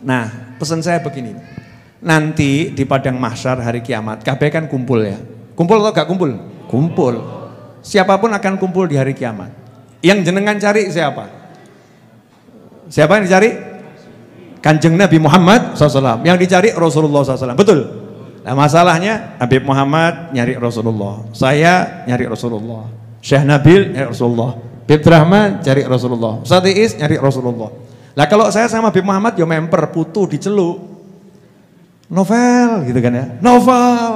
Nah, pesan saya begini. Nanti di padang mahsyar hari kiamat, kabeh kan kumpul ya. Kumpul atau gak kumpul? Kumpul. Siapapun akan kumpul di hari kiamat. Yang jenengan cari siapa? Siapa yang dicari? Kanjeng Nabi Muhammad SAW. Yang dicari Rasulullah SAW. Betul? Nah, masalahnya Habib Muhammad nyari Rasulullah. Saya nyari Rasulullah. Syekh Nabil nyari Rasulullah. Habib Rahman cari Rasulullah. Ustaz Iis nyari Rasulullah. Lah kalau saya sama Habib Muhammad ya memper putu diceluk. Novel gitu kan ya. Novel.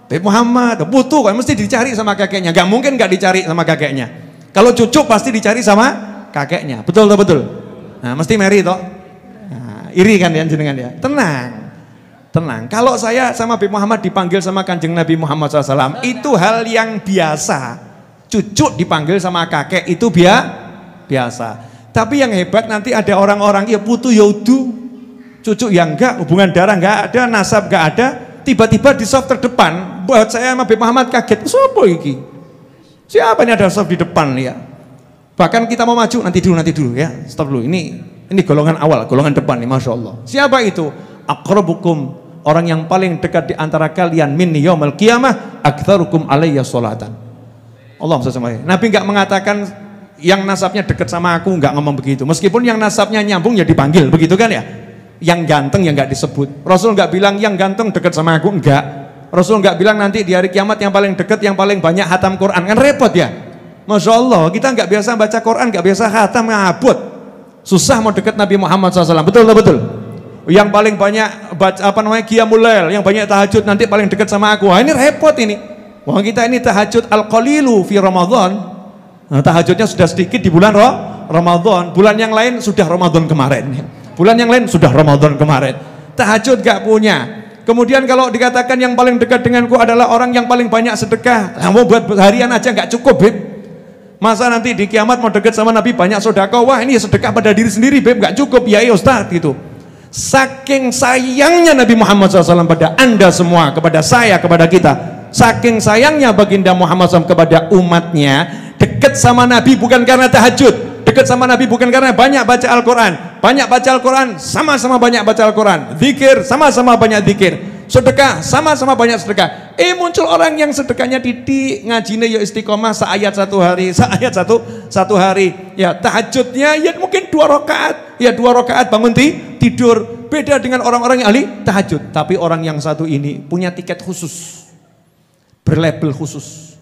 Habib Muhammad putu kan mesti dicari sama kakeknya. Gak mungkin gak dicari sama kakeknya. Kalau cucu pasti dicari sama kakeknya. Betul atau betul? Nah, mesti Mary toh. Nah, iri kan ya jenengan ya. Tenang. Tenang. Kalau saya sama Habib Muhammad dipanggil sama Kanjeng Nabi Muhammad SAW, itu hal yang biasa. Cucu dipanggil sama kakek itu biasa. Tapi yang hebat nanti ada orang-orang ya putu yaudu, cucu yang enggak, hubungan darah enggak ada, nasab enggak ada, tiba-tiba di soft terdepan. Buat saya sama Habib Muhammad kaget. Siapa iki? Siapa ini ada soft di depan ya? Bahkan kita mau maju nanti dulu ya. Stop dulu. Ini golongan awal, golongan depan nih, masya Allah. Siapa itu? Aqrabukum, orang yang paling dekat di antara kalian minni yaumil qiyamah aktsarukum alayya sholatan. Allahumma shalli alaihi. Nabi enggak mengatakan yang nasabnya dekat sama aku, enggak ngomong begitu. Meskipun yang nasabnya nyambung ya dipanggil, begitu kan ya? Yang ganteng ya enggak disebut. Rasul enggak bilang yang ganteng dekat sama aku, enggak. Rasul enggak bilang nanti di hari kiamat yang paling dekat, yang paling banyak hatam Quran. Kan repot ya? Masya Allah, kita enggak biasa baca Quran, enggak biasa hatam, ngabut. Susah mau dekat Nabi Muhammad SAW. Betul atau betul? Yang paling banyak baca qiyamul lail, yang banyak tahajud nanti paling dekat sama aku. Wah, ini repot ini. Wah, kita ini tahajud al-qalilu fi Ramadan. Nah, tahajudnya sudah sedikit di bulan Ramadan. Bulan yang lain sudah Ramadan kemarin. Bulan yang lain sudah Ramadan kemarin. Tahajud gak punya. Kemudian kalau dikatakan yang paling dekat denganku adalah orang yang paling banyak sedekah. Nah, mau buat harian aja gak cukup, Beb. Masa nanti di kiamat mau dekat sama Nabi banyak sedekah. Wah, ini sedekah pada diri sendiri, Beb, gak cukup. Ya, Ustaz gitu. Saking sayangnya Nabi Muhammad SAW pada anda semua, kepada saya, kepada kita. Saking sayangnya baginda Muhammad SAW kepada umatnya, dekat sama Nabi bukan karena tahajud, dekat sama Nabi bukan karena banyak baca Al-Quran. Banyak baca Al-Quran, sama-sama banyak baca Al-Quran. Zikir, sama-sama banyak zikir. Sedekah, sama-sama banyak sedekah. Muncul orang yang sedekahnya titik, ngajinya ya istiqomah seayat satu hari, seayat satu hari. Ya tahajudnya ya mungkin 2 rakaat, ya 2 rakaat bangun tidur. Beda dengan orang-orang yang ahli tahajud. Tapi orang yang satu ini punya tiket khusus, berlabel khusus.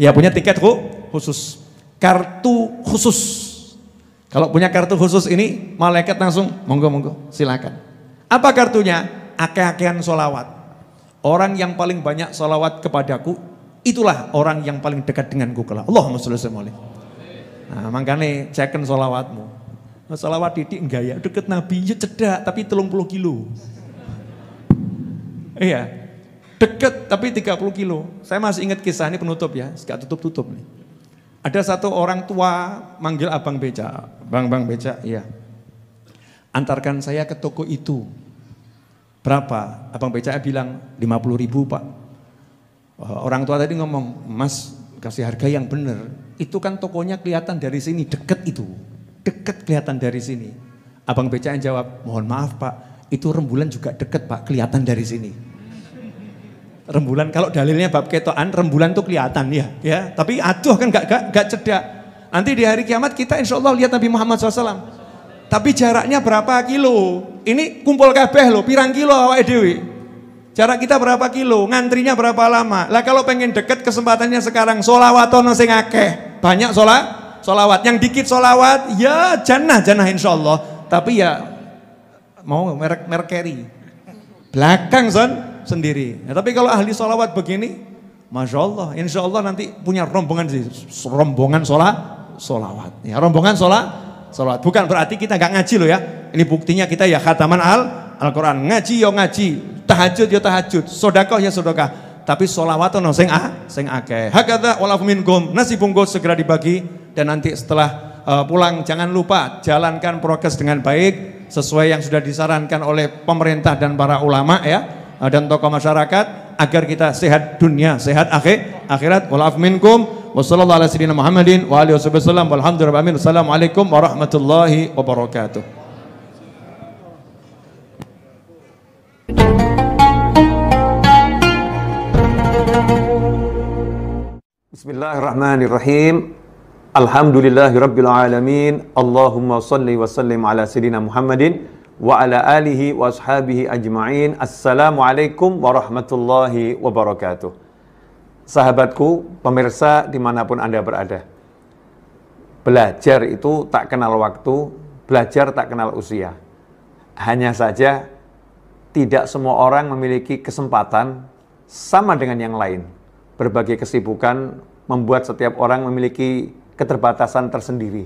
Ya punya tiket khusus, kartu khusus. Kalau punya kartu khusus ini, malaikat langsung monggo silakan. Apa kartunya? Akeh-akehan sholawat. Orang yang paling banyak sholawat kepadaku, itulah orang yang paling dekat denganku kelak. Allahumma sholli alaihi. Nah, makanya ceken sholawatmu. Sholawat didik enggak ya, deket Nabi ya cedak tapi 30 kilo. Iya, deket tapi 30 kilo. Saya masih ingat kisah ini penutup ya, gak tutup-tutup nih. Ada satu orang tua manggil abang beca, bang beca, iya. Antarkan saya ke toko itu. Berapa? Abang beca bilang 50.000 Pak. Orang tua tadi ngomong, Mas kasih harga yang benar. Itu kan tokonya kelihatan dari sini, deket itu. Deket kelihatan dari sini. Abang beca yang jawab, mohon maaf Pak, itu rembulan juga deket Pak, kelihatan dari sini. Rembulan, kalau dalilnya bab ketoan, rembulan tuh kelihatan ya. Tapi aduh kan gak cedak. Nanti di hari kiamat kita insya Allah lihat Nabi Muhammad SAW. Tapi jaraknya berapa kilo? Ini kumpul kabeh loh, pirang kilo awake dhewe. Jarak kita berapa kilo? Ngantrinya berapa lama? Lah kalau pengen deket kesempatannya sekarang sholawatono sing akeh. Banyak sholawat. Yang dikit sholawat ya jannah insyaallah. Tapi ya mau merek carry. Belakang sendiri. Ya, tapi kalau ahli sholawat begini, masya Allah, insya Allah nanti punya rombongan sholawat. Ya, rombongan sholawat. Bukan berarti kita nggak ngaji loh ya. Ini buktinya kita ya khataman Al-Quran. Ngaji ya ngaji, tahajud ya tahajud, sedekah ya sedekah. Tapi sholawat ono sing akeh. Hakadza walafu minkum, nasi bungkus segera dibagi. Dan nanti setelah pulang jangan lupa jalankan prokes dengan baik sesuai yang sudah disarankan oleh pemerintah dan para ulama ya. Dan tokoh masyarakat agar kita sehat dunia, sehat akhirat. Walafu minkum. Wassallallahu ala sayyidina Muhammadin wa alihi wasallam walhamdulillahi. Assalamualaikum warahmatullahi wabarakatuh. Bismillahirrahmanirrahim. Alhamdulillahirabbil alamin. Allahumma shalli wa sallim ala sayyidina Muhammadin wa ala alihi wa ashabihi ajma'in. Assalamualaikum warahmatullahi wabarakatuh. Sahabatku, pemirsa dimanapun Anda berada. Belajar itu tak kenal waktu, belajar tak kenal usia. Hanya saja tidak semua orang memiliki kesempatan sama dengan yang lain. Berbagai kesibukan membuat setiap orang memiliki keterbatasan tersendiri.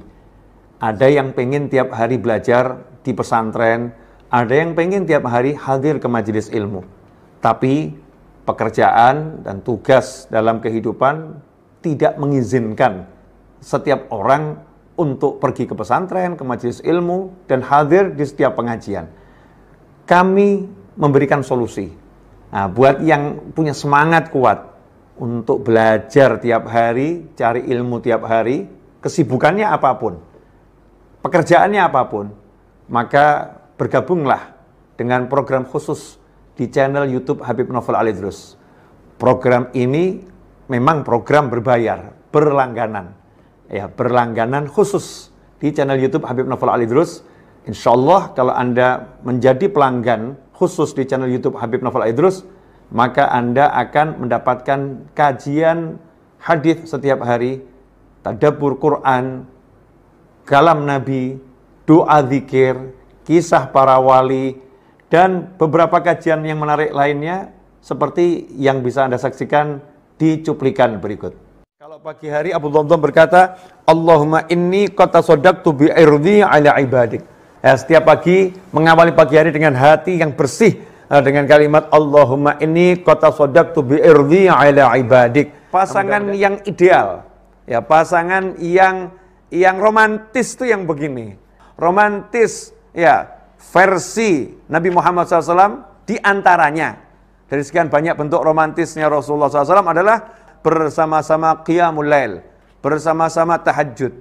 Ada yang pengen tiap hari belajar di pesantren, ada yang pengen tiap hari hadir ke majelis ilmu. Tapi pekerjaan dan tugas dalam kehidupan tidak mengizinkan setiap orang untuk pergi ke pesantren, ke majelis ilmu, dan hadir di setiap pengajian. Kami memberikan solusi. Nah, buat yang punya semangat kuat untuk belajar tiap hari, cari ilmu tiap hari, kesibukannya apapun, pekerjaannya apapun, maka bergabunglah dengan program khusus di channel YouTube Habib Novel Al Idrus. Program ini memang program berbayar, berlangganan. Ya, berlangganan khusus di channel YouTube Habib Novel Al Idrus. Insya Allah kalau Anda menjadi pelanggan khusus di channel YouTube Habib Novel Al Idrus, maka Anda akan mendapatkan kajian hadis setiap hari, tadabbur Quran, kalam Nabi, doa zikir, kisah para wali, dan beberapa kajian yang menarik lainnya seperti yang bisa Anda saksikan di cuplikan berikut. Kalau pagi hari Abu Dhamdham berkata, Allahumma inni qad tasaddaqtu bi irdi ala ibadik. Ya, setiap pagi mengawali pagi hari dengan hati yang bersih, dengan kalimat Allahumma inni qad tasaddaqtu bi irdi ala ibadik. Pasangan yang ideal, ya, pasangan yang romantis itu yang begini. Romantis, ya, versi Nabi Muhammad SAW di antaranya dari sekian banyak bentuk romantisnya Rasulullah SAW adalah bersama-sama qiyamul lail, bersama-sama tahajud.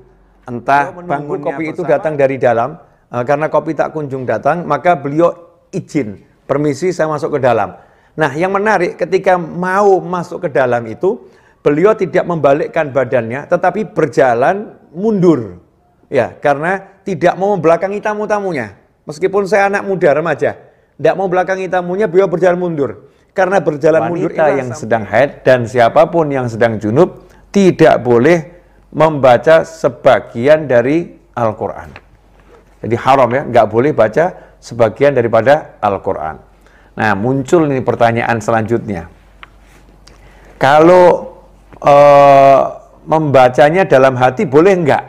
Entah bangun kopi itu datang dari dalam, karena kopi tak kunjung datang, maka beliau izin, permisi saya masuk ke dalam. Nah, yang menarik ketika mau masuk ke dalam itu, beliau tidak membalikkan badannya, tetapi berjalan mundur. Ya, karena tidak mau membelakangi tamu-tamunya. Meskipun saya anak muda, remaja, tidak mau belakangi tamunya, beliau berjalan mundur. Karena berjalan mundur yang sedang haid dan siapapun yang sedang junub tidak boleh membaca sebagian dari Al-Quran. Jadi haram ya, nggak boleh baca sebagian daripada Al-Quran. Nah, muncul ini pertanyaan selanjutnya. Kalau membacanya dalam hati boleh enggak?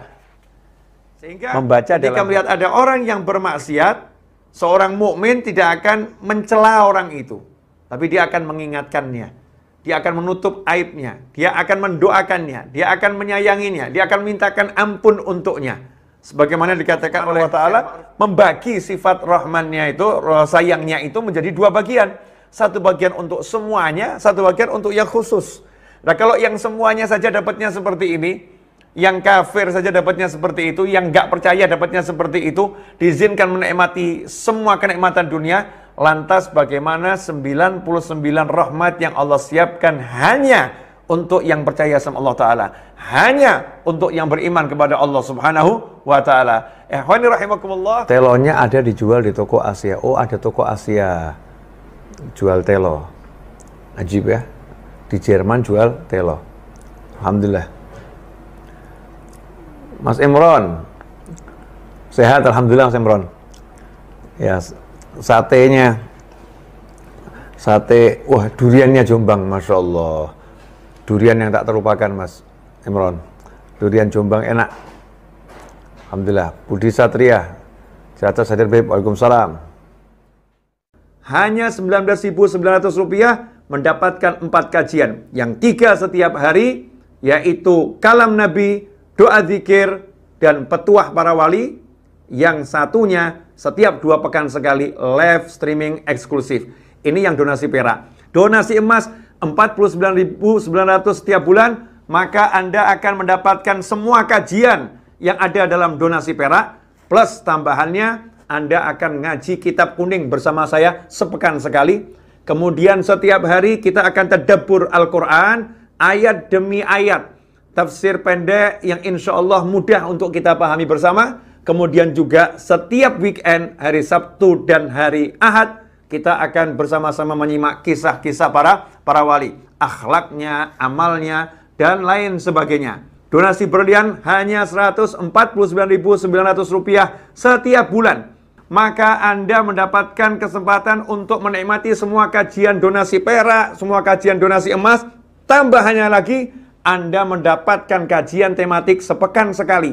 Sehingga membaca ketika melihat ada orang yang bermaksiat, seorang mukmin tidak akan mencela orang itu, tapi dia akan mengingatkannya. Dia akan menutup aibnya, dia akan mendoakannya, dia akan menyayanginya, dia akan mintakan ampun untuknya. Sebagaimana dikatakan oleh Allah Ta'ala, membagi sifat rahmannya itu, sayangnya itu menjadi dua bagian. Satu bagian untuk semuanya, satu bagian untuk yang khusus. Nah, kalau yang semuanya saja dapatnya seperti ini, yang kafir saja dapatnya seperti itu, yang nggak percaya dapatnya seperti itu, diizinkan menikmati semua kenikmatan dunia, lantas bagaimana 99 rahmat yang Allah siapkan hanya untuk yang percaya sama Allah Ta'ala, hanya untuk yang beriman kepada Allah Subhanahu wa Ta'ala. Ikhwani rahimakumullah. Telonya ada dijual di toko Asia. Oh, ada toko Asia jual telo. Ajib ya. Di Jerman jual telo. Alhamdulillah. Mas Imron, sehat alhamdulillah Mas Imron. Ya, satenya, sate, wah duriannya Jombang, Masya Allah. Durian yang tak terlupakan Mas Imron. Durian Jombang enak. Alhamdulillah. Budi Satria, sehat hadir Beb, waalaikumsalam. Hanya Rp19.900 mendapatkan 4 kajian. Yang 3 setiap hari, yaitu kalam Nabi, doa zikir, dan petuah para wali. Yang satunya setiap 2 pekan sekali live streaming eksklusif. Ini yang donasi perak. Donasi emas 49.900 setiap bulan, maka Anda akan mendapatkan semua kajian yang ada dalam donasi perak, plus tambahannya Anda akan ngaji kitab kuning bersama saya sepekan sekali. Kemudian setiap hari kita akan tadabbur Al-Quran, ayat demi ayat. tafsir pendek yang insya Allah mudah untuk kita pahami bersama. Kemudian juga setiap weekend, hari Sabtu dan hari Ahad, kita akan bersama-sama menyimak kisah-kisah para wali. Akhlaknya, amalnya, dan lain sebagainya. Donasi berlian hanya Rp149.900 setiap bulan. Maka Anda mendapatkan kesempatan untuk menikmati semua kajian donasi perak, semua kajian donasi emas. Tambahannya lagi, Anda mendapatkan kajian tematik sepekan sekali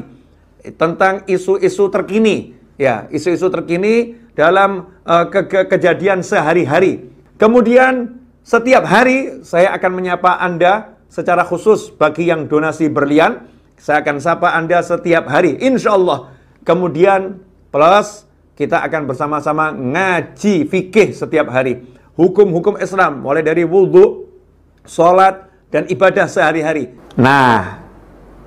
tentang isu-isu terkini. Ya, isu-isu terkini dalam kejadian sehari-hari. Kemudian setiap hari saya akan menyapa Anda secara khusus bagi yang donasi berlian. Saya akan sapa Anda setiap hari, insya Allah. Kemudian plus kita akan bersama-sama ngaji fikih setiap hari. Hukum-hukum Islam, mulai dari wudhu, sholat, dan ibadah sehari-hari. Nah,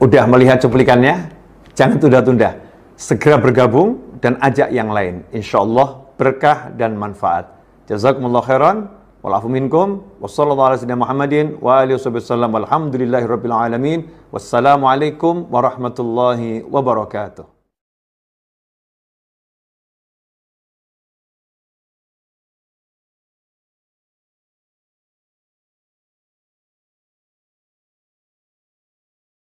udah melihat cuplikannya? Jangan tunda-tunda. Segera bergabung dan ajak yang lain. Insya Allah berkah dan manfaat. Jazakumullah khairan. Walafu minkum. Wassallallahu ala sayyidina Muhammadin wa alihi wasallam. Walhamdulillahi rabbil alamin. Wassalamualaikum warahmatullahi wabarakatuh.